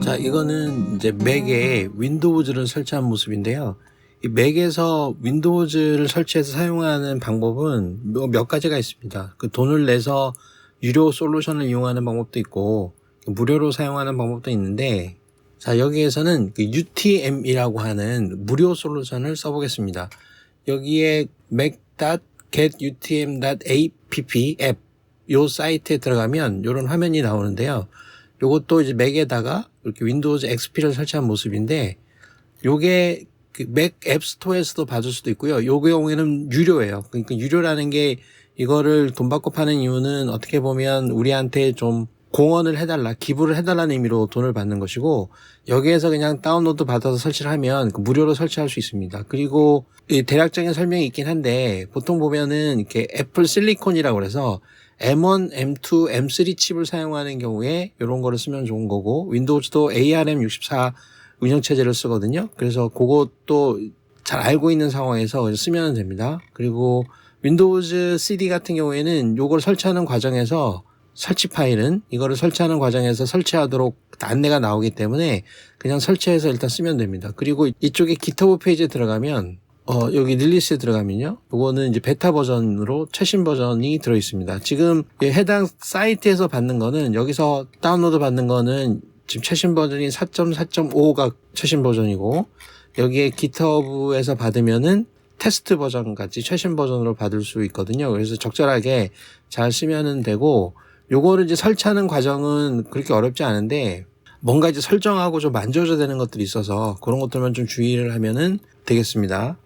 자, 이거는 이제 맥에 윈도우즈를 설치한 모습인데요. 이 맥에서 윈도우즈를 설치해서 사용하는 방법은 몇 가지가 있습니다. 그 돈을 내서 유료 솔루션을 이용하는 방법도 있고 무료로 사용하는 방법도 있는데, 자, 여기에서는 그 UTM이라고 하는 무료 솔루션을 써보겠습니다. 여기에 mac.getutm.app 앱 요 사이트에 들어가면 이런 화면이 나오는데요. 요것도 이제 맥에다가 이렇게 윈도우즈 XP를 설치한 모습인데, 요게 그 맥 앱스토어에서도 받을 수도 있고요. 요 경우에는 유료예요. 그러니까 유료라는 게, 이거를 돈 받고 파는 이유는 어떻게 보면 우리한테 좀 공헌을 해달라, 기부를 해달라는 의미로 돈을 받는 것이고, 여기에서 그냥 다운로드 받아서 설치를 하면 무료로 설치할 수 있습니다. 그리고 이 대략적인 설명이 있긴 한데, 보통 보면은 이렇게 애플 실리콘이라고 그래서 M1, M2, M3 칩을 사용하는 경우에 이런 거를 쓰면 좋은 거고, 윈도우즈도 ARM64 운영체제를 쓰거든요. 그래서 그것도 잘 알고 있는 상황에서 쓰면 됩니다. 그리고 윈도우즈 CD 같은 경우에는 요걸 설치하는 과정에서 설치 파일은 이거를 설치하는 과정에서 설치하도록 안내가 나오기 때문에 그냥 설치해서 일단 쓰면 됩니다. 그리고 이쪽에 GitHub 페이지에 들어가면 여기 릴리스에 들어가면요, 요거는 이제 베타 버전으로 최신 버전이 들어 있습니다. 지금 해당 사이트에서 받는 거는, 여기서 다운로드 받는 거는 지금 최신 버전이 4.4.5가 최신 버전이고, 여기에 GitHub에서 받으면은 테스트 버전까지 최신 버전으로 받을 수 있거든요. 그래서 적절하게 잘 쓰면은 되고, 요거를 이제 설치하는 과정은 그렇게 어렵지 않은데, 뭔가 이제 설정하고 좀 만져줘야 되는 것들이 있어서 그런 것들만 좀 주의를 하면은 되겠습니다.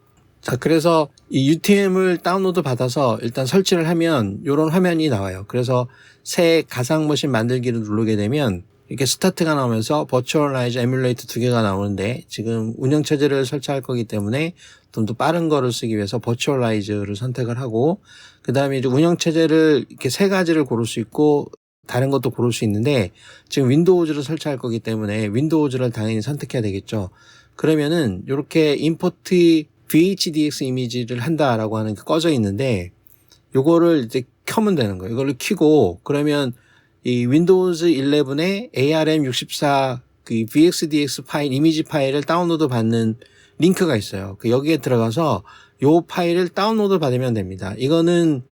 자, 그래서 이 UTM을 다운로드 받아서 일단 설치를 하면 요런 화면이 나와요. 그래서 새 가상 머신 만들기를 누르게 되면 이렇게 스타트가 나오면서 버추얼라이즈, 에뮬레이터 두 개가 나오는데, 지금 운영체제를 설치할 거기 때문에 좀 더 빠른 거를 쓰기 위해서 버추얼라이즈를 선택을 하고, 그 다음에 이제 운영체제를 이렇게 세 가지를 고를 수 있고 다른 것도 고를 수 있는데, 지금 윈도우즈를 설치할 거기 때문에 윈도우즈를 당연히 선택해야 되겠죠. 그러면은 이렇게 임포트 VHDX 이미지를 한다라고 하는 게 꺼져 있는데, 요거를 이제 켜면 되는 거예요. 이거를 켜고, 그러면 이 윈도우즈 11에 ARM64 그 VXDX 파일, 이미지 파일을 다운로드 받는 링크가 있어요. 여기에 들어가서 요 파일을 다운로드 받으면 됩니다. 이거는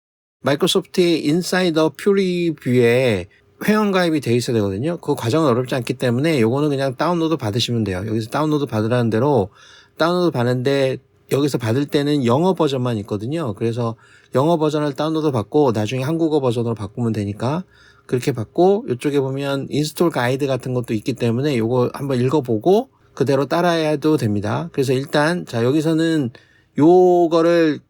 마이크로소프트의 인사이더 퓨리뷰에 회원가입이 돼 있어야 되거든요. 그 과정은 어렵지 않기 때문에 요거는 그냥 다운로드 받으시면 돼요. 여기서 다운로드 받으라는 대로 다운로드 받는데, 여기서 받을 때는 영어 버전만 있거든요. 그래서 영어 버전을 다운로드 받고 나중에 한국어 버전으로 바꾸면 되니까 그렇게 받고, 이쪽에 보면 인스톨 가이드 같은 것도 있기 때문에 요거 한번 읽어보고 그대로 따라해도 됩니다. 그래서 일단 자, 여기서는 요거를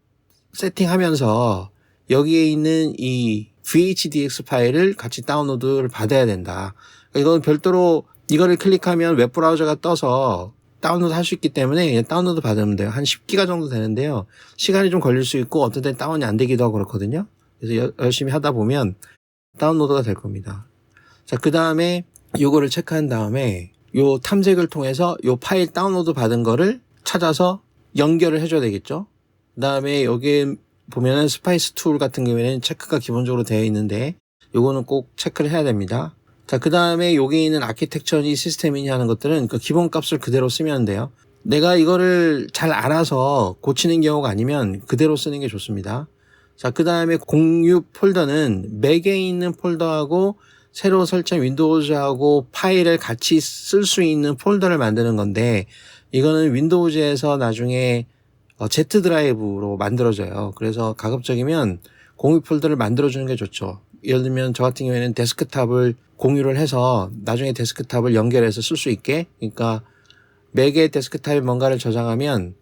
세팅하면서 여기에 있는 이 VHDX 파일을 같이 다운로드를 받아야 된다. 이건 별도로 이거를 클릭하면 웹브라우저가 떠서 다운로드 할 수 있기 때문에 그냥 다운로드 받으면 돼요. 한 10기가 정도 되는데요. 시간이 좀 걸릴 수 있고 어떤 때는 다운이 안 되기도 하고 그렇거든요. 그래서 열심히 하다 보면 다운로드가 될 겁니다. 자, 그 다음에 요거를 체크한 다음에 요 탐색을 통해서 요 파일 다운로드 받은 거를 찾아서 연결을 해줘야 되겠죠. 그 다음에 여기 보면은 스파이스 툴 같은 경우에는 체크가 기본적으로 되어 있는데, 요거는 꼭 체크를 해야 됩니다. 자, 그 다음에 여기 있는 아키텍처니 시스템이니 하는 것들은 그 기본 값을 그대로 쓰면 돼요. 내가 이거를 잘 알아서 고치는 경우가 아니면 그대로 쓰는 게 좋습니다. 자, 그 다음에 공유 폴더는 맥에 있는 폴더하고 새로 설치한 윈도우즈하고 파일을 같이 쓸 수 있는 폴더를 만드는 건데, 이거는 윈도우즈에서 나중에 Z 드라이브로 만들어져요. 그래서 가급적이면 공유 폴더를 만들어주는 게 좋죠. 예를 들면 저 같은 경우에는 데스크탑을 공유를 해서 나중에 데스크탑을 연결해서 쓸 수 있게, 그러니까 맥의 데스크탑에 뭔가를 저장하면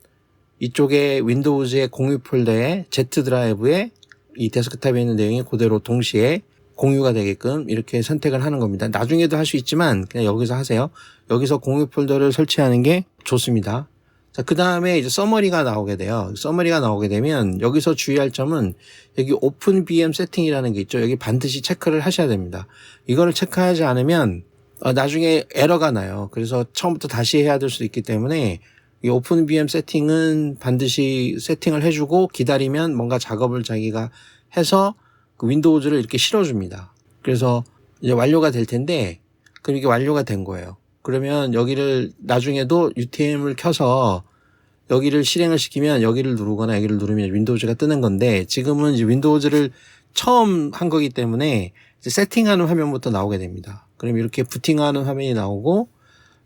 이쪽에 윈도우즈의 공유 폴더에 Z 드라이브에 이 데스크탑에 있는 내용이 그대로 동시에 공유가 되게끔 이렇게 선택을 하는 겁니다. 나중에도 할 수 있지만 그냥 여기서 하세요. 여기서 공유 폴더를 설치하는 게 좋습니다. 자, 그 다음에 이제 서머리가 나오게 돼요. 서머리가 나오게 되면 여기서 주의할 점은 여기 오픈 VM 세팅이라는 게 있죠. 여기 반드시 체크를 하셔야 됩니다. 이거를 체크하지 않으면 나중에 에러가 나요. 그래서 처음부터 다시 해야 될 수도 있기 때문에 이 오픈 VM 세팅은 반드시 세팅을 해주고 기다리면 뭔가 작업을 자기가 해서 그 윈도우즈를 이렇게 실어줍니다. 그래서 이제 완료가 될 텐데, 그럼 이게 완료가 된 거예요. 그러면 여기를 나중에도 UTM을 켜서 여기를 실행을 시키면 여기를 누르거나 여기를 누르면 윈도우즈가 뜨는 건데 지금은 이제 윈도우즈를 처음 한 거기 때문에 이제 세팅하는 화면부터 나오게 됩니다. 그럼 이렇게 부팅하는 화면이 나오고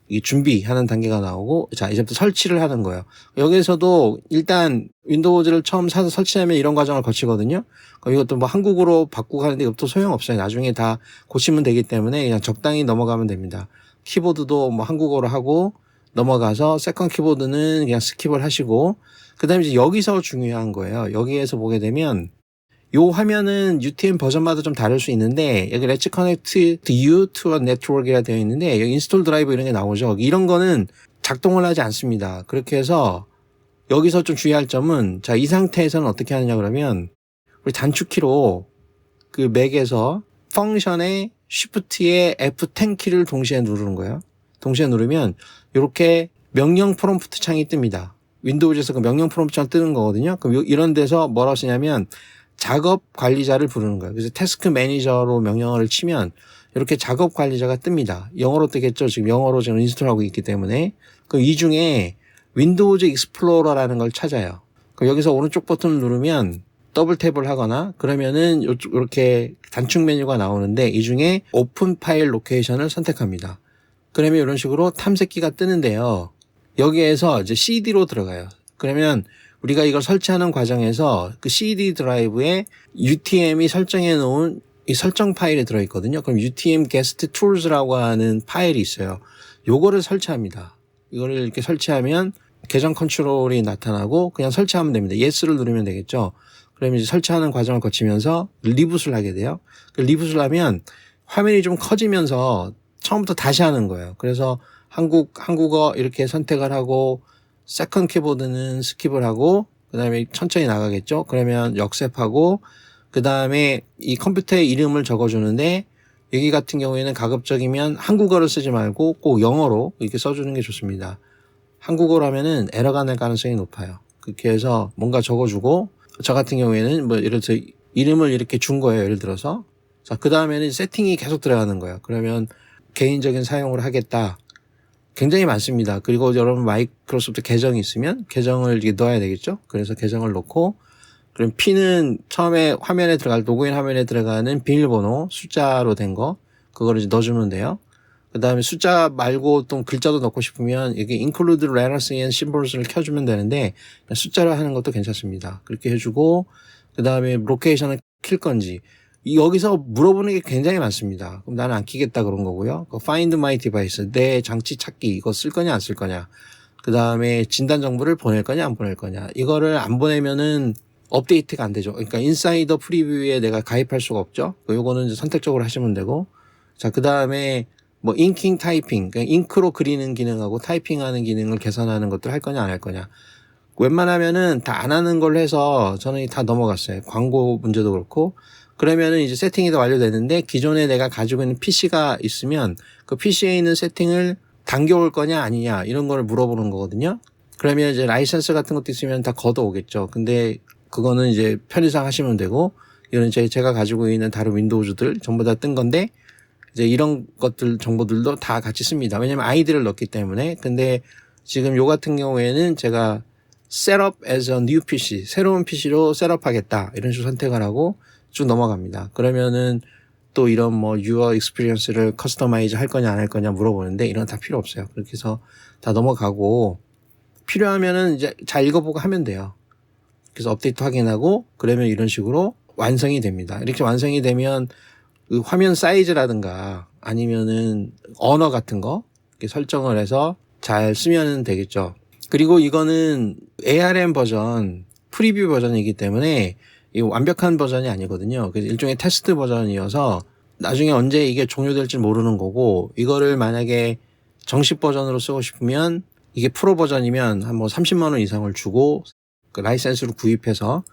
이 준비하는 단계가 나오고 자 이제부터 설치를 하는 거예요. 여기서도 일단 윈도우즈를 처음 사서 설치하면 이런 과정을 거치거든요. 그럼 이것도 뭐 한국어로 바꾸고 하는데 이것도 소용없어요. 나중에 다 고치면 되기 때문에 그냥 적당히 넘어가면 됩니다. 키보드도 뭐 한국어로 하고 넘어가서 세컨 키보드는 그냥 스킵을 하시고 그다음에 이제 여기서 중요한 거예요. 여기에서 보게 되면 요 화면은 UTM 버전마다 좀 다를 수 있는데 여기 Let's Connect You to a Network이라 되어 있는데 여기 인스톨 드라이브 이런 게 나오죠. 이런 거는 작동을 하지 않습니다. 그렇게 해서 여기서 좀 주의할 점은 자, 이 상태에서는 어떻게 하느냐 그러면 우리 단축키로 그 맥에서 펑션의 Shift의 F10 키를 동시에 누르는 거예요. 동시에 누르면 이렇게 명령 프롬프트 창이 뜹니다. 윈도우즈에서 그 명령 프롬프트 창 뜨는 거거든요. 그럼 이런 데서 뭐라고 쓰냐면 작업 관리자를 부르는 거예요. 그래서 태스크 매니저로 명령어를 치면 이렇게 작업 관리자가 뜹니다. 영어로 뜨겠죠. 지금 영어로 지금 인스톨하고 있기 때문에. 그럼 이 중에 윈도우즈 익스플로러라는 걸 찾아요. 그럼 여기서 오른쪽 버튼을 누르면 더블 탭을 하거나 그러면은 이렇게 단축 메뉴가 나오는데 이 중에 오픈 파일 로케이션을 선택합니다. 그러면 이런 식으로 탐색기가 뜨는데요. 여기에서 이제 CD로 들어가요. 그러면 우리가 이걸 설치하는 과정에서 그 CD 드라이브에 UTM이 설정해 놓은 이 설정 파일이 들어있거든요. 그럼 UTM Guest Tools라고 하는 파일이 있어요. 요거를 설치합니다. 이거를 이렇게 설치하면 계정 컨트롤이 나타나고 그냥 설치하면 됩니다. Yes를 누르면 되겠죠. 그러면 이제 설치하는 과정을 거치면서 리붓을 하게 돼요. 그 리붓을 하면 화면이 좀 커지면서 처음부터 다시 하는 거예요. 그래서 한국어 이렇게 선택을 하고 세컨 키보드는 스킵을 하고 그다음에 천천히 나가겠죠. 그러면 역셉하고 그다음에 이 컴퓨터의 이름을 적어주는데 여기 같은 경우에는 가급적이면 한국어를 쓰지 말고 꼭 영어로 이렇게 써주는 게 좋습니다. 한국어로 하면은 에러가 날 가능성이 높아요. 그렇게 해서 뭔가 적어주고 저 같은 경우에는 뭐 예를 들어서 이름을 이렇게 준 거예요. 예를 들어서 자 그다음에는 세팅이 계속 들어가는 거예요. 그러면 개인적인 사용을 하겠다. 굉장히 많습니다. 그리고 여러분 마이크로소프트 계정이 있으면 계정을 이렇게 넣어야 되겠죠. 그래서 계정을 넣고 그럼 P는 처음에 화면에 들어갈 로그인 화면에 들어가는 비밀번호 숫자로 된 거 그거를 이제 넣어주면 돼요. 그 다음에 숫자 말고 또 글자도 넣고 싶으면 여기 include letters and symbols를 켜주면 되는데 숫자로 하는 것도 괜찮습니다. 그렇게 해주고 그 다음에 로케이션을 킬 건지 여기서 물어보는 게 굉장히 많습니다. 그럼 나는 안 키겠다 그런 거고요. Find my device, 내 장치 찾기 이거 쓸 거냐 안 쓸 거냐. 그 다음에 진단 정보를 보낼 거냐 안 보낼 거냐. 이거를 안 보내면은 업데이트가 안 되죠. 그러니까 인사이더 프리뷰에 내가 가입할 수가 없죠. 요거는 이제 선택적으로 하시면 되고. 자, 그 다음에 뭐 잉킹 타이핑, 그러니까 잉크로 그리는 기능하고 타이핑하는 기능을 개선하는 것들 할 거냐 안 할 거냐. 웬만하면은 다 안 하는 걸로 해서 저는 다 넘어갔어요. 광고 문제도 그렇고. 그러면은 이제 세팅이 다 완료되는데 기존에 내가 가지고 있는 PC가 있으면 그 PC에 있는 세팅을 당겨올 거냐 아니냐 이런 걸 물어보는 거거든요. 그러면 이제 라이선스 같은 것도 있으면 다 걷어오겠죠. 근데 그거는 이제 편의상 하시면 되고 이거는 제가 가지고 있는 다른 윈도우즈들 전부 다 뜬 건데 이제 이런 것들 정보들도 다 같이 씁니다. 왜냐면 아이디를 넣기 때문에. 근데 지금 요 같은 경우에는 제가 Setup as a new PC, 새로운 PC로 셋업하겠다 이런 식으로 선택을 하고 쭉 넘어갑니다. 그러면은 또 이런 뭐 유어 익스피리언스를 커스터마이즈 할 거냐 안 할 거냐 물어보는데 이런 거 다 필요 없어요. 그렇게 해서 다 넘어가고 필요하면은 이제 잘 읽어보고 하면 돼요. 그래서 업데이트 확인하고 그러면 이런 식으로 완성이 됩니다. 이렇게 완성이 되면 그 화면 사이즈라든가 아니면은 언어 같은 거 이렇게 설정을 해서 잘 쓰면 되겠죠. 그리고 이거는 ARM 버전, 프리뷰 버전이기 때문에 이 완벽한 버전이 아니거든요. 그래서 일종의 테스트 버전이어서 나중에 언제 이게 종료될지 모르는 거고 이거를 만약에 정식 버전으로 쓰고 싶으면 이게 프로 버전이면 한 뭐 30만 원 이상을 주고 그 라이센스를 구입해서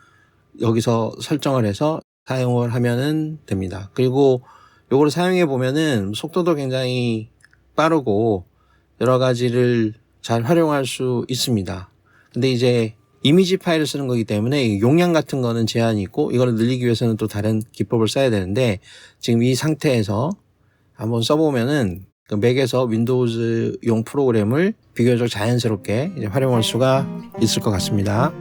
여기서 설정을 해서 사용을 하면은 됩니다. 그리고 요거를 사용해 보면은 속도도 굉장히 빠르고 여러 가지를 잘 활용할 수 있습니다. 근데 이제 이미지 파일을 쓰는 거기 때문에 용량 같은 거는 제한이 있고 이거를 늘리기 위해서는 또 다른 기법을 써야 되는데 지금 이 상태에서 한번 써보면은 그 맥에서 윈도우즈용 프로그램을 비교적 자연스럽게 이제 활용할 수가 있을 것 같습니다.